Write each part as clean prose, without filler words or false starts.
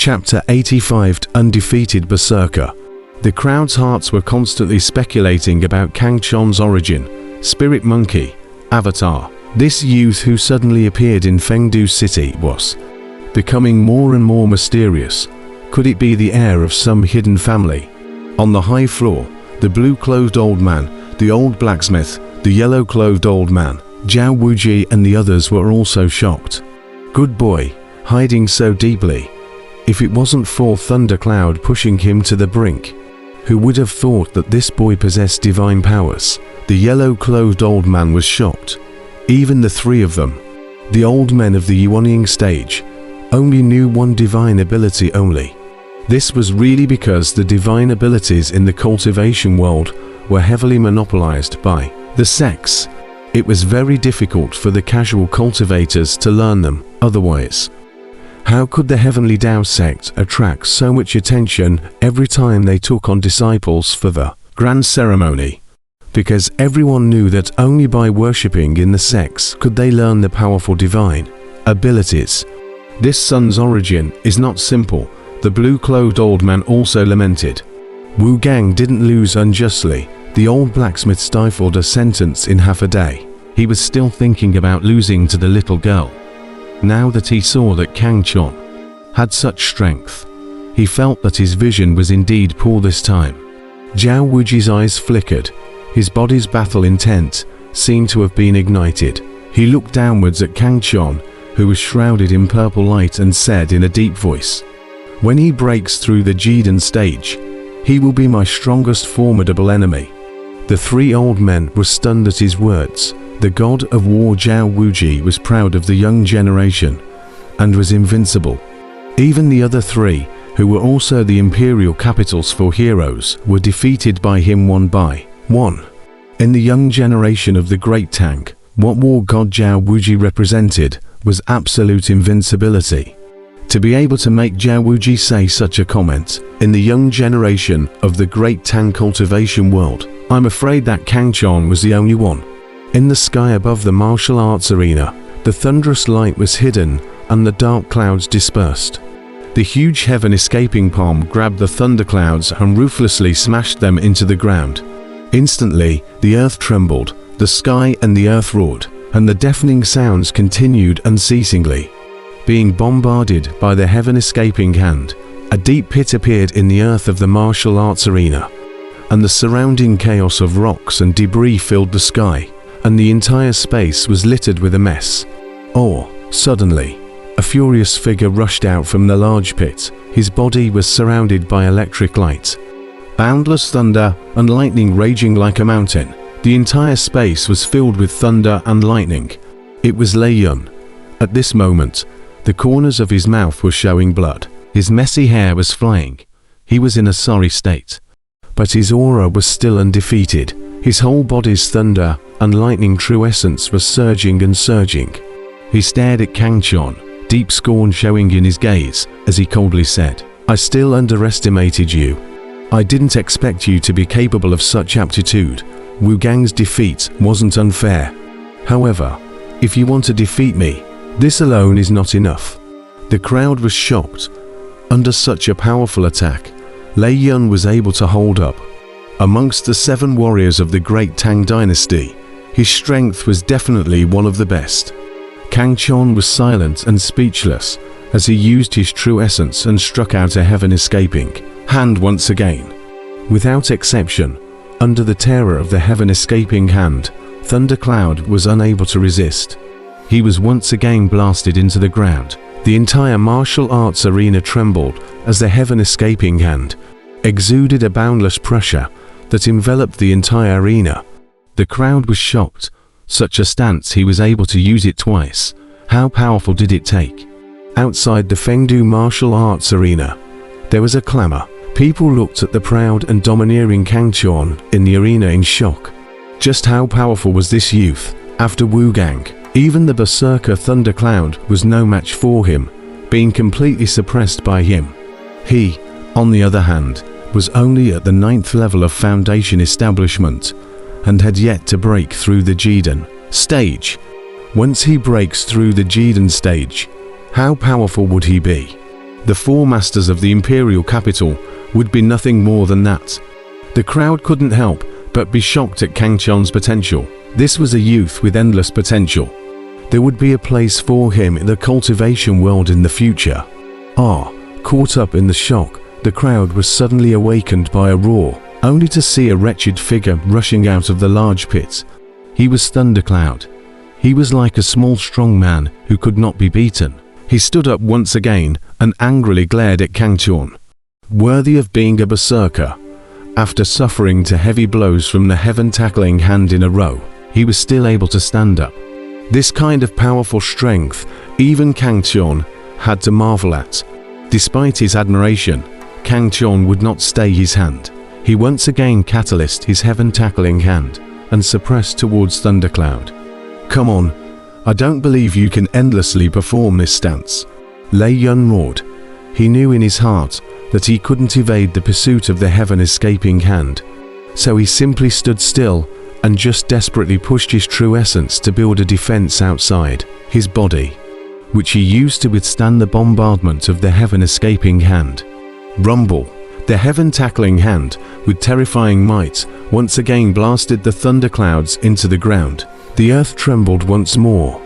Chapter 85 Undefeated Berserker. The crowd's hearts were constantly speculating about Kang Chon's origin, spirit monkey, avatar. This youth who suddenly appeared in Fengdu City was becoming more and more mysterious. Could it be the heir of some hidden family? On the high floor, the blue-clothed old man, the old blacksmith, the yellow-clothed old man, Zhao Wuji and the others were also shocked. Good boy, hiding so deeply. If it wasn't for Thundercloud pushing him to the brink, who would have thought that this boy possessed divine powers? The yellow-clothed old man was shocked. Even the three of them, the old men of the Yuanying stage, only knew one divine ability only. This was really because the divine abilities in the cultivation world were heavily monopolized by the sects. It was very difficult for the casual cultivators to learn them otherwise. How could the Heavenly Dao sect attract so much attention every time they took on disciples for the grand ceremony? Because everyone knew that only by worshipping in the sects could they learn the powerful divine abilities. This son's origin is not simple, the blue-clothed old man also lamented. Wu Gang didn't lose unjustly. The old blacksmith stifled a sentence in half a day. He was still thinking about losing to the little girl. Now that he saw that Kang Chon had such strength, he felt that his vision was indeed poor this time. Zhao Wuji's eyes flickered. His body's battle intent seemed to have been ignited. He looked downwards at Kang Chon, who was shrouded in purple light, and said in a deep voice, "When he breaks through the Jidan stage, he will be my strongest formidable enemy." The three old men were stunned at his words. The god of war Zhao Wuji was proud of the young generation and was invincible. Even the other three, who were also the imperial capitals for heroes, were defeated by him one by one. In the young generation of the Great Tang, what war god Zhao Wuji represented was absolute invincibility. To be able to make Zhao Wuji say such a comment in the young generation of the Great Tang cultivation world, I'm afraid that Kang Chon was the only one. In the sky above the martial arts arena, the thunderous light was hidden and the dark clouds dispersed. The huge heaven escaping palm grabbed the thunderclouds and ruthlessly smashed them into the ground. Instantly, the earth trembled, the sky and the earth roared, and the deafening sounds continued unceasingly. Being bombarded by the heaven escaping hand, a deep pit appeared in the earth of the martial arts arena, and the surrounding chaos of rocks and debris filled the sky, and the entire space was littered with a mess. Suddenly, a furious figure rushed out from the large pit. His body was surrounded by electric light, boundless thunder and lightning raging like a mountain. The entire space was filled with thunder and lightning. It was Lei Yun. At this moment, the corners of his mouth were showing blood. His messy hair was flying. He was in a sorry state. But his aura was still undefeated. His whole body's thunder and lightning true essence was surging and surging. He stared at Kang Chon, deep scorn showing in his gaze, as he coldly said, "I still underestimated you. I didn't expect you to be capable of such aptitude. Wu Gang's defeat wasn't unfair. However, if you want to defeat me, this alone is not enough." The crowd was shocked. Under such a powerful attack, Lei Yun was able to hold up. Amongst the 7 warriors of the Great Tang Dynasty, his strength was definitely one of the best. Kang Chon was silent and speechless as he used his true essence and struck out a heaven-escaping hand once again. Without exception, under the terror of the heaven-escaping hand, Thundercloud was unable to resist. He was once again blasted into the ground. The entire martial arts arena trembled as the heaven-escaping hand exuded a boundless pressure that enveloped the entire arena. The crowd was shocked. Such a stance, he was able to use it twice. How powerful did it take? Outside the Fengdu martial arts arena, there was a clamor. People looked at the proud and domineering Kang Chon in the arena in shock. Just how powerful was this youth? After Wu Gang, even the Berserker Thundercloud was no match for him, being completely suppressed by him. He, on the other hand, was only at the 9th level of foundation establishment and had yet to break through the Jidan stage. Once he breaks through the Jidan stage, how powerful would he be? The four masters of the imperial capital would be nothing more than that. The crowd couldn't help but be shocked at Kang Chon's potential. This was a youth with endless potential. There would be a place for him in the cultivation world in the future. Caught up in the shock, the crowd was suddenly awakened by a roar, only to see a wretched figure rushing out of the large pit. He was Thundercloud. He was like a small strong man who could not be beaten. He stood up once again and angrily glared at Kang Chon. Worthy of being a berserker, after suffering to heavy blows from the heaven-tackling hand in a row, he was still able to stand up. This kind of powerful strength, even Kang Chon had to marvel at. Despite his admiration, Kang Chon would not stay his hand. He once again catalyzed his heaven-tackling hand and suppressed towards Thundercloud. "Come on, I don't believe you can endlessly perform this stance," Lei Yun roared. He knew in his heart that he couldn't evade the pursuit of the heaven-escaping hand, so he simply stood still and just desperately pushed his true essence to build a defense outside his body, which he used to withstand the bombardment of the heaven-escaping hand. Rumble! The heaven-tackling hand, with terrifying might, once again blasted the thunderclouds into the ground. The earth trembled once more,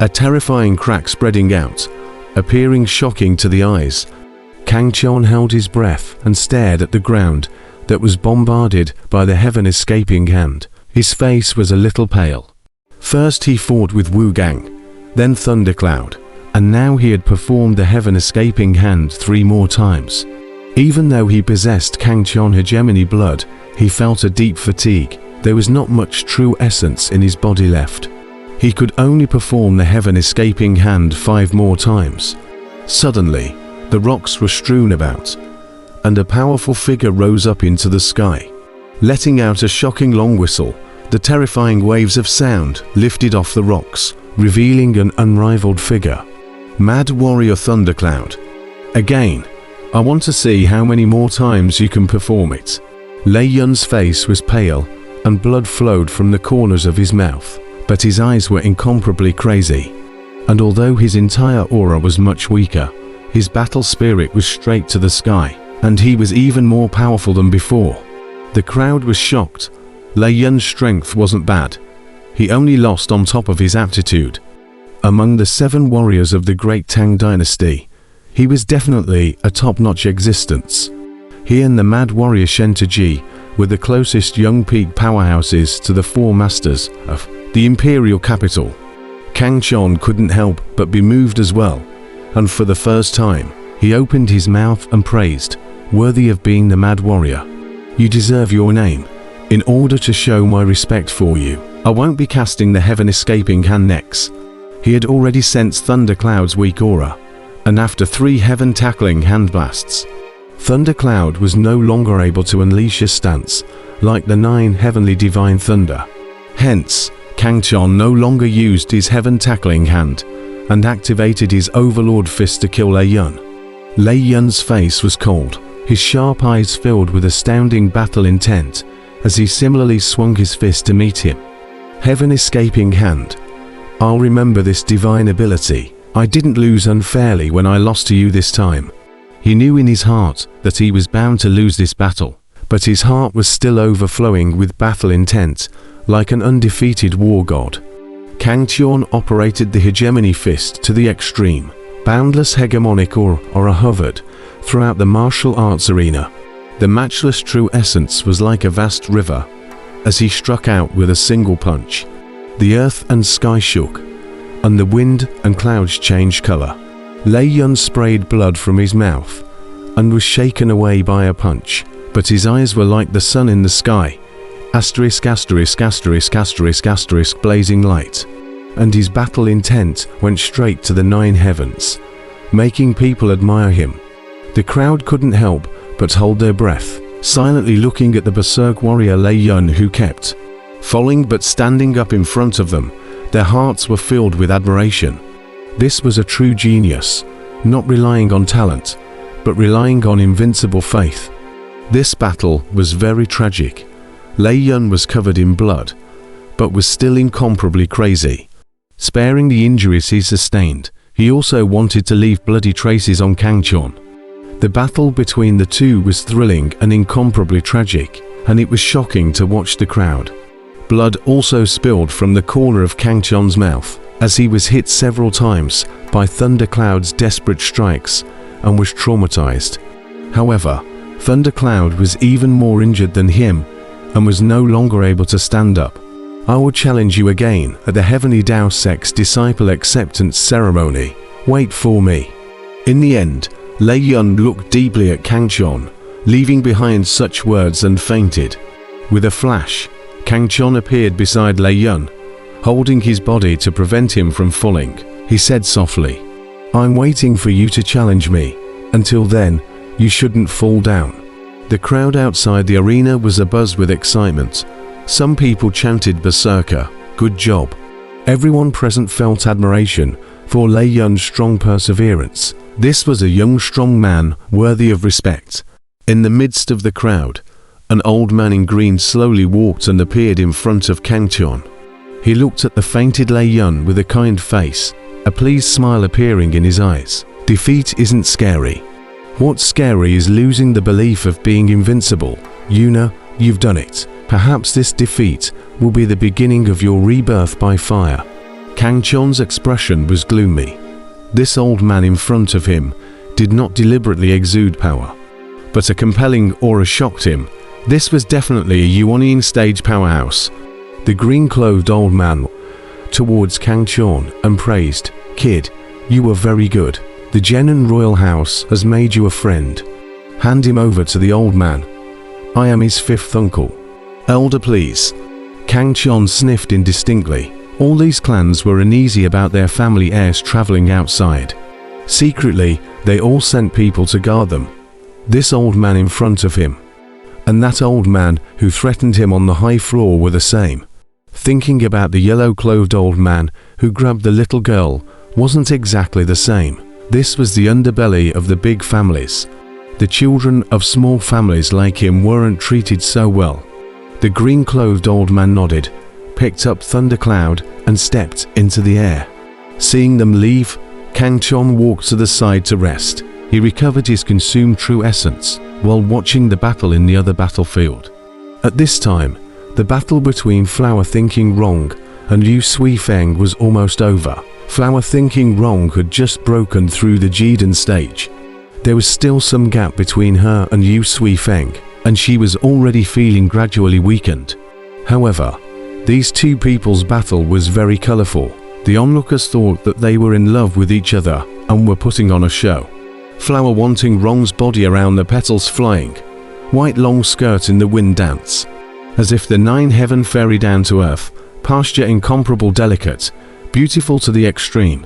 a terrifying crack spreading out, appearing shocking to the eyes. Kang Chon held his breath and stared at the ground that was bombarded by the heaven-escaping hand. His face was a little pale. First he fought with Wu Gang, then Thundercloud, and now he had performed the heaven-escaping hand 3 more times. Even though he possessed Kang Chon hegemony blood, he felt a deep fatigue. There was not much true essence in his body left. He could only perform the heaven-escaping hand 5 more times. Suddenly, the rocks were strewn about, and a powerful figure rose up into the sky. Letting out a shocking long whistle, the terrifying waves of sound lifted off the rocks, revealing an unrivaled figure. Mad Warrior Thundercloud. Again, I want to see how many more times you can perform it. Lei Yun's face was pale, and blood flowed from the corners of his mouth, but his eyes were incomparably crazy. And although his entire aura was much weaker, his battle spirit was straight to the sky, and he was even more powerful than before. The crowd was shocked. Lei Yun's strength wasn't bad. He only lost on top of his aptitude. Among the 7 warriors of the Great Tang Dynasty, he was definitely a top-notch existence. He and the Mad Warrior Shen Taji were the closest young peak powerhouses to the 4 masters of the imperial capital. Kang Chon couldn't help but be moved as well, and for the first time, he opened his mouth and praised, "Worthy of being the Mad Warrior. You deserve your name. In order to show my respect for you, I won't be casting the heaven-escaping hand next." He had already sensed Thundercloud's weak aura, and after 3 heaven-tackling hand blasts, Thundercloud was no longer able to unleash his stance like the 9 heavenly divine thunder. Hence, Kang Chon no longer used his heaven-tackling hand and activated his Overlord fist to kill Lei Yun. Lei Yun's face was cold, his sharp eyes filled with astounding battle intent as he similarly swung his fist to meet him. Heaven-escaping hand. I'll remember this divine ability. I didn't lose unfairly when I lost to you this time. He knew in his heart that he was bound to lose this battle, but his heart was still overflowing with battle intent, like an undefeated war god. Kang Chon operated the hegemony fist to the extreme. Boundless hegemonic aura hovered throughout the martial arts arena. The matchless true essence was like a vast river as he struck out with a single punch. The earth and sky shook, and the wind and clouds changed color. Lei Yun sprayed blood from his mouth and was shaken away by a punch, but his eyes were like the sun in the sky, asterisk asterisk asterisk asterisk asterisk blazing light, and his battle intent went straight to the 9 heavens, making people admire him. The crowd couldn't help but hold their breath, silently looking at the berserk warrior Lei Yun, who kept falling but standing up in front of them. Their hearts were filled with admiration. This was a true genius, not relying on talent, but relying on invincible faith. This battle was very tragic. Lei Yun was covered in blood, but was still incomparably crazy. Sparing the injuries he sustained, He also wanted to leave bloody traces on Kangchon. The battle between the two was thrilling and incomparably tragic, and it was shocking to watch the crowd. Blood also spilled from the corner of Kangchon's mouth, as he was hit several times by Thundercloud's desperate strikes and was traumatized. However, Thundercloud was even more injured than him and was no longer able to stand up. I will challenge you again at the Heavenly Dao Sect's Disciple Acceptance Ceremony. Wait for me. In the end, Lei Yun looked deeply at Kangchon, leaving behind such words, and fainted. With a flash, Kangchon appeared beside Lei Yun, holding his body to prevent him from falling. He said softly, "I'm waiting for you to challenge me. Until then, you shouldn't fall down." The crowd outside the arena was abuzz with excitement. Some people chanted Berserker, "Good job." Everyone present felt admiration for Lei Yun's strong perseverance. This was a young, strong man worthy of respect. In the midst of the crowd, an old man in green slowly walked and appeared in front of Kangchon. He looked at the fainted Lei Yun with a kind face, a pleased smile appearing in his eyes. Defeat isn't scary. What's scary is losing the belief of being invincible. Yuna, you've done it. Perhaps this defeat will be the beginning of your rebirth by fire. Kangchon's expression was gloomy. This old man in front of him did not deliberately exude power, but a compelling aura shocked him. This was definitely a Yuanian stage powerhouse. The green-clothed old man towards Kangchon and praised, "Kid, you were very good. The Genin royal house has made you a friend." Hand him over to the old man. "I am his fifth uncle." "Elder, please." Kangchon sniffed indistinctly. All these clans were uneasy about their family heirs traveling outside. Secretly, they all sent people to guard them. This old man in front of him and that old man who threatened him on the high floor were the same. Thinking about the yellow-clothed old man who grabbed the little girl wasn't exactly the same. This was the underbelly of the big families. The children of small families like him weren't treated so well. The green-clothed old man nodded, picked up Thundercloud, and stepped into the air. Seeing them leave, Kangchon walked to the side to rest. He recovered his consumed true essence while watching the battle in the other battlefield. At this time, the battle between Flower Thinking Wrong and Liu Suifeng was almost over. Flower Thinking Wrong had just broken through the Jiden stage. There was still some gap between her and Liu Suifeng, and she was already feeling gradually weakened. However, these two people's battle was very colorful. The onlookers thought that they were in love with each other and were putting on a show. Flower Wanting Wrong's body around the petals flying, white long skirt in the wind dance, as if the 9 heaven fairy down to earth, pasture incomparable delicate, beautiful to the extreme.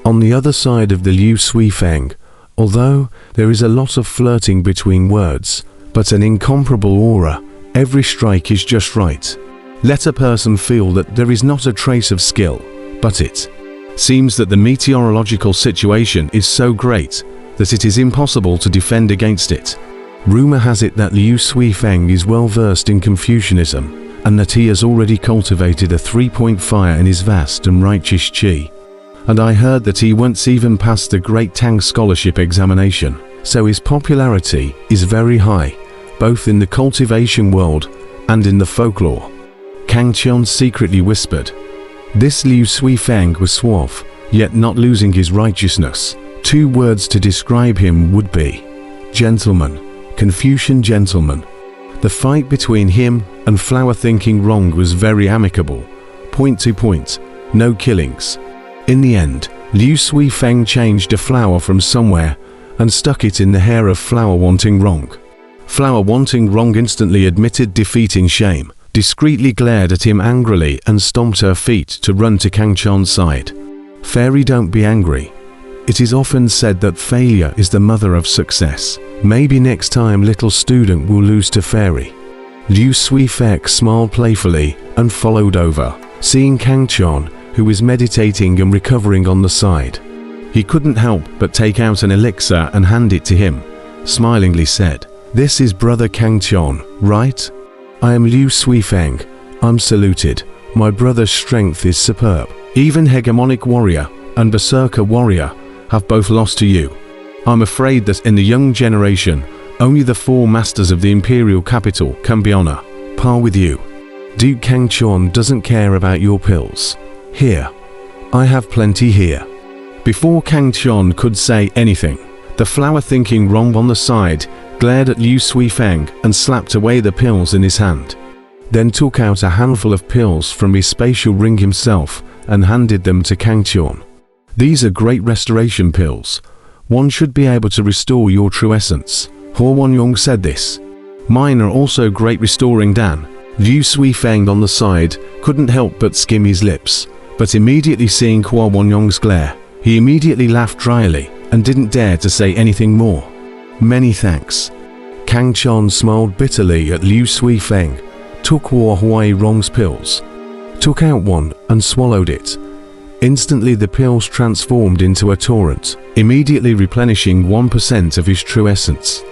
On the other side of the Liu Suifeng, although there is a lot of flirting between words, but an incomparable aura, every strike is just right. Let a person feel that there is not a trace of skill, but it seems that the meteorological situation is so great that it is impossible to defend against it. Rumor has it that Liu Suifeng is well versed in Confucianism, and that he has already cultivated a 3-point fire in his vast and righteous qi. And I heard that he once even passed the Great Tang Scholarship examination, so his popularity is very high, both in the cultivation world and in the folklore. Kangchon secretly whispered. This Liu Suifeng was suave, yet not losing his righteousness. 2 words to describe him would be gentleman, Confucian gentleman. The fight between him and Flower Thinking Wrong was very amicable, point to point, no killings. In the end, Liu Suifeng changed a flower from somewhere and stuck it in the hair of Flower Wanting Wrong. Flower Wanting Wrong instantly admitted defeat in shame, discreetly glared at him angrily and stomped her feet to run to Kangchon's side. Fairy, don't be angry. It is often said that failure is the mother of success. Maybe next time little student will lose to Fairy. Liu Suifeng smiled playfully and followed over, seeing Kangchon, who was meditating and recovering on the side. He couldn't help but take out an elixir and hand it to him, smilingly said, "This is brother Kangchon, right? I am Liu Suifeng. I'm saluted. My brother's strength is superb." Even Hegemonic Warrior and Berserker Warrior have both lost to you. I'm afraid that in the young generation, only the 4 masters of the imperial capital can be on a par with you. Duke Kangchon doesn't care about your pills. Here. I have plenty here. Before Kangchon could say anything, the flower thinking wrong on the side glared at Liu Suifeng and slapped away the pills in his hand. Then took out a handful of pills from his spatial ring himself and handed them to Kangchon. These are great restoration pills. One should be able to restore your true essence. Hua Wanyong said this. Mine are also great restoring Dan. Liu Suifeng on the side couldn't help but skim his lips, but immediately seeing Hua Wanyong's glare, he immediately laughed dryly and didn't dare to say anything more. Many thanks. Kangchon smiled bitterly at Liu Suifeng, took Hua Huairong's pills, took out one and swallowed it. Instantly the pills transformed into a torrent, immediately replenishing 1% of his true essence.